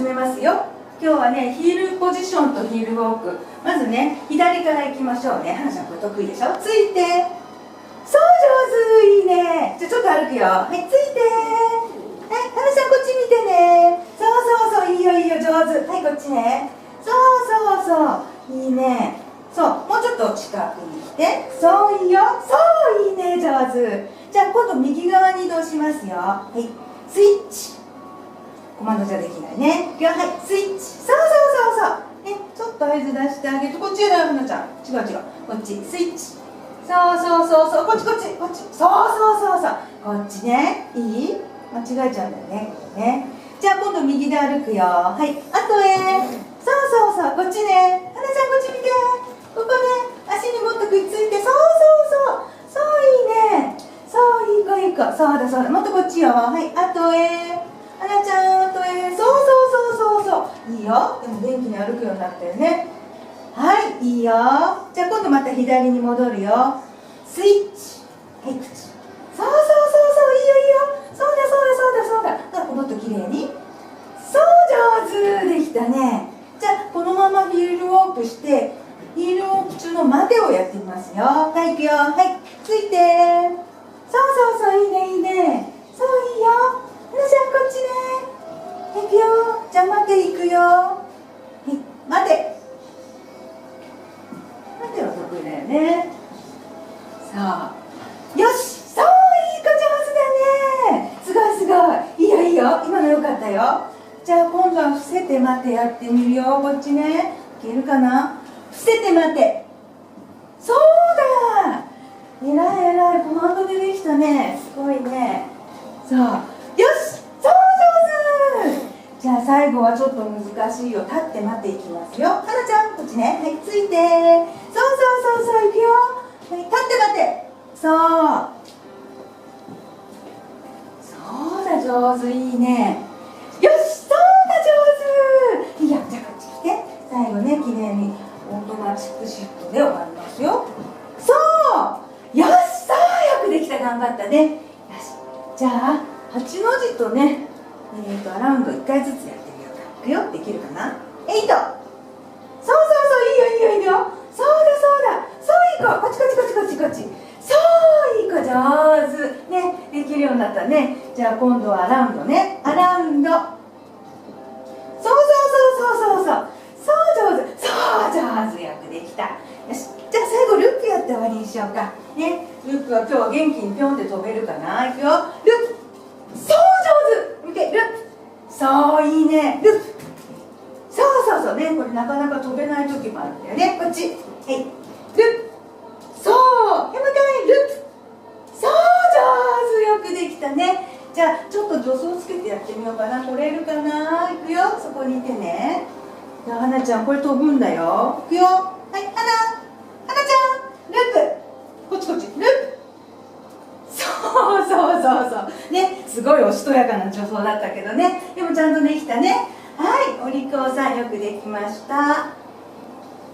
めますよ。今日はね、ヒールポジションとヒールウォーク。まずね、左から行きましょうね。はなちゃんこれ得意でしょ。ついて。そう、上手。いいね。じゃあちょっと歩くよ。はい、ついて。はい、はなちゃんこっち見てね。そう、いいよいいよ、上手。はい、こっちね。そう、いいね。そう、もうちょっと近くに来て。そう、いいよ。そう、いいね、上手。じゃあ今度右側に移動しますよ。はい、スイッチ。コマンドじゃできないね。はい、スイッチ。そう。ね、ちょっと合図出してあげて。こっちだよ、はなちゃん。違う。こっち、スイッチ。そう。こっち。そう。こっちね。いい？間違えちゃうんだよね。これね。じゃあ今度右で歩くよ。はい、あとへ。そう。こっちね。はなちゃんこっち見て。ここね。足にもっとくっついて。そう。そう、いいね。そう、いい子。そうだ。もっとこっちよ。はい、あとへ。はなちゃん、あとへ。そう。いいよ。でも元気に歩くようになったよね。はい、いいよ。じゃあ今度また左に戻るよ。スイッチ。はい、口。そう、いいよ。そうだ。もっときれいに。そう、上手。できたね。じゃあこのままヒールウォークして、ヒールウォーク中のマテをやってみますよ。はい、いくよ。はい、ついて。そう、いいね。そう、いいよ。はなちゃんこっちね。いくよ。じゃあマテいくよ。はい、マテは得意だよね。さあ、よし。そう、いい子、上手だね。すごい。いいよ。今のよかったよ。じゃあ今度は伏せて待てやってみるよ。こっちね。いけるかな。伏せて待て。そうだ。えらい。コマンドでできたね。すごいね。さあ、よし。そう、上手。じゃあ最後はちょっと難しいよ。立って待っていきますよ。はなちゃんこっちね。はい、ついて。そう、いくよ。はい、立って待て。そうだ、上手。いいね。よし、そうだ、上手。いいよ。じゃあこっち来て。最後ね、きれいにオートマチックシフトで終わりますよ。そう、よし。そう、よくできた。頑張ったね。よし。じゃあ8の字とね、アラウンド1回ずつやってみようか。いくよ。できるかな。そう、いいよ。そうだ。そう、いい子。こっち。そう、いい子、上手。ね、できるようになったね。じゃあ今度はアラウンドね。アラウンド。そう。そう、上手。そう、上手。よくできた。よし。じゃあ最後ループやって終わりにしようか。ね、ループは今日は元気にピョンって飛べるかな。いくよ。ループ。そう、上手。見て、ループ。そう、いいね。ループ。そうね、これなかなか飛べない時もあるんだよね。こっち。はい。ループ。そう。もう一回ループ。そう、上手。よくできたね。じゃあちょっと助走つけてやってみようかな。来れるかな。いくよ。そこにいてね。じゃあはなちゃんこれ飛ぶんだよ。いくよ。はい、はなちゃん、ループ。こっち。ループ。そうね、すごいおしとやかな助走だったけどね。でもちゃんとできたね。はい、お利口さんよくできました。